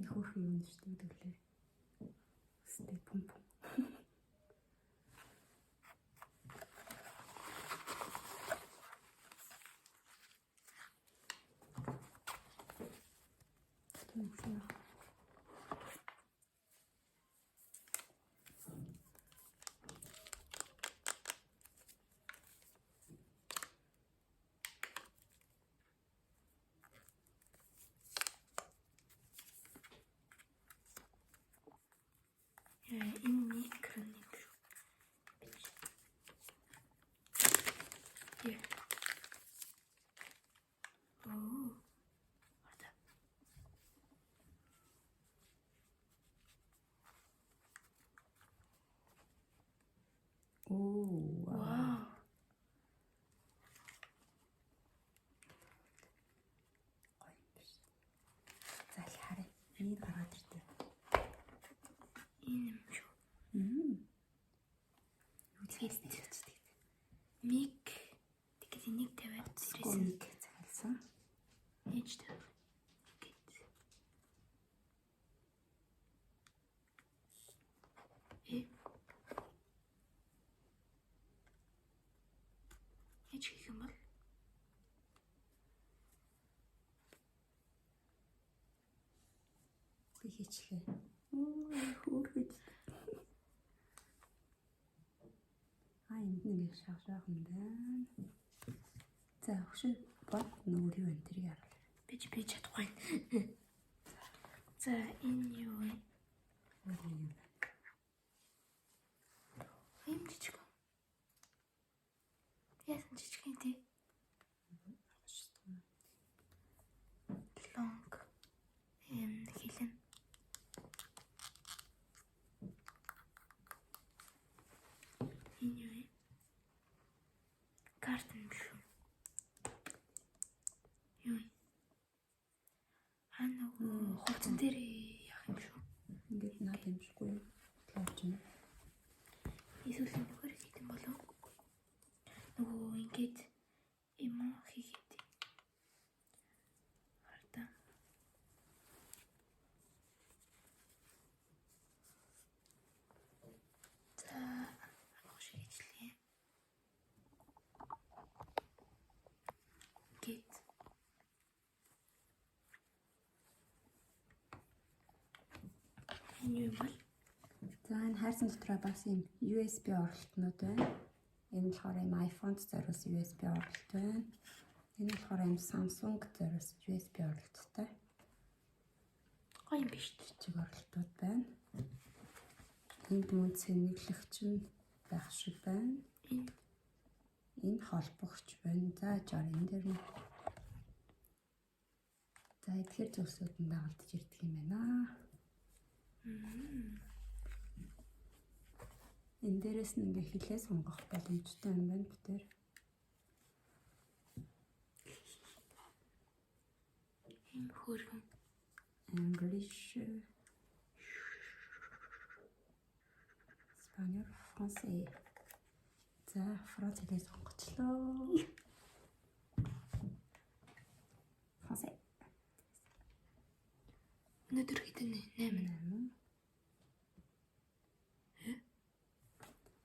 энэ хөөрхөн юм шүү дээ төглөө. Өстэй пум пум. Энэ микро юм шүү. Вау. Гоё биш. За л харъя. Энийг гаргаад ирдээ. Энэ юм шүү. Юу хийстэй. Мик тэгээд энийг тавиад сэрээсэн мик захиалсан. Ээж тавь. Ээж хийх юм бол хийчлээ. Хөөрхөж. Энд нэг шавшаах юм байна. За хөшөө бод нөгөө юу энэ тэрийг харуул. Би чадахгүй. За энэ юу вэ? Ийм жижиг. Яасан жижиг юм тий? Лонг. Хилэн. Энэ юу вэ? Карт юм шүү. Юу вэ? Нөгөө хурдан дээр яах юм шүү. Ингээд наад юмшгүй юу? Лооч юм. Эсвэл нөхөр хийх юм болов? Нөгөө ингээд юм хийгээд. Хардаа. За, агаш хийчлээ. Гэт. Энэ юм бол за энэ хайрсан дотроо бас юм USB оролтнууд байна. Энэ болохоор юм iPhone-д зориулсан USB оролт байна. Энэ болохоор юм Samsung зориулсан USB оролттой. гоё юм биш чиг оролтууд байна. Энэ бүүн цэнэглэгч нь байх шиг байна. Энэ холбогч байна. За жаар энэ дээр нь. За эдгээр зүйлсүүд нь дагалдаж ирдэг юм байна. Энэ дээрээс нь ингээ хэлээ сонгох боломжтой юм байна битэр. Энэ хөөрхөн English, Spanish, Français. За Франц хэлээ сонгочлоо. Français. өнөөдөр хэдэн 8.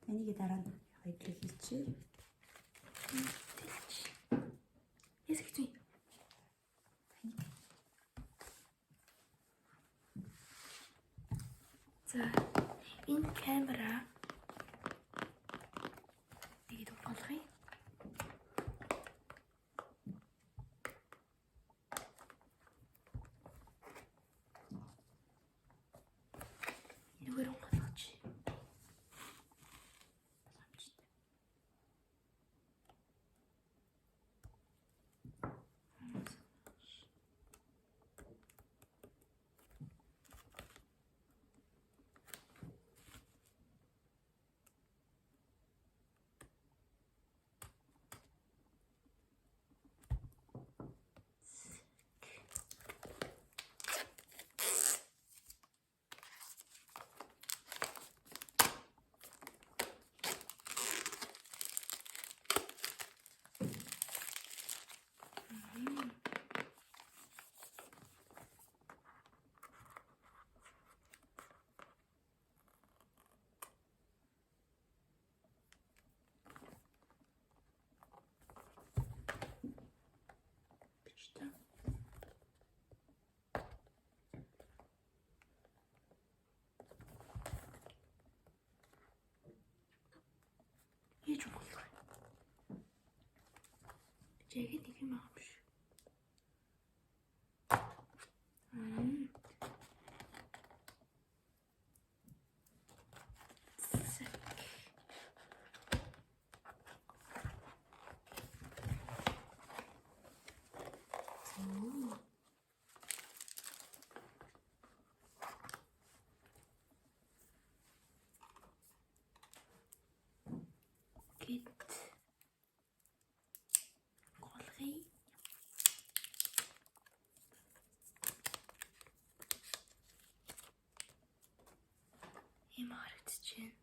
Таныг дараа нь яагаад хэлчихээ. Ясагчгүй. За энэ камера тэгээд болохгүй. Жаket нэг юм аа биш. Гэт голгий юм харагдчихэв.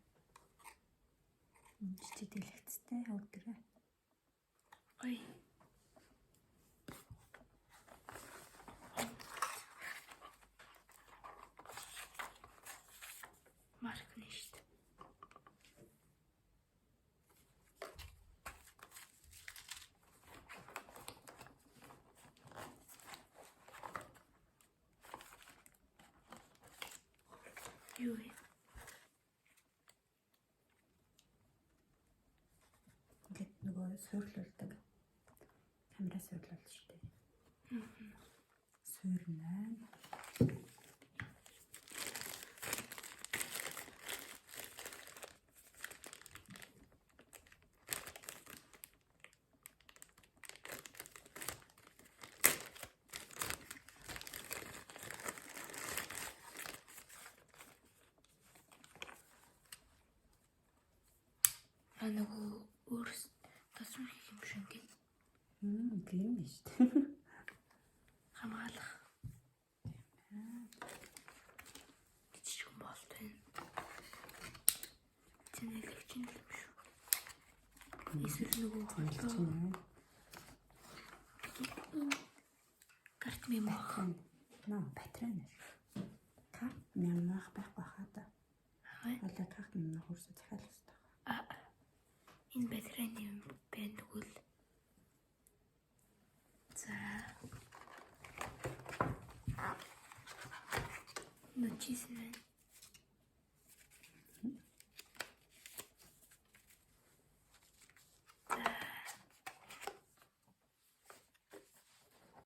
Чи дэлгэцтэй өдрөө. Ой. Марк нэшт. Юу вэ? Ингээд нөгөө суйрлуулдаг. Камера суйрлуулж штэ. Суйрнаа. Нөгөө өөрс тасрын хийх юм шиг ингээд Гэрэн нь штэ. хамгаалах. Жижиг юм болт байна. Тэнэлэгч юм шүү. Эсвэл нөгөө хоолой. Карт мемо. Патрон. Карт мемох байхгүй хаа та. Хоолой карт мемох үрсэ захиалах хэрэгтэй. Энэ батарейн юм байна тэгвэл. За. Ночис байна.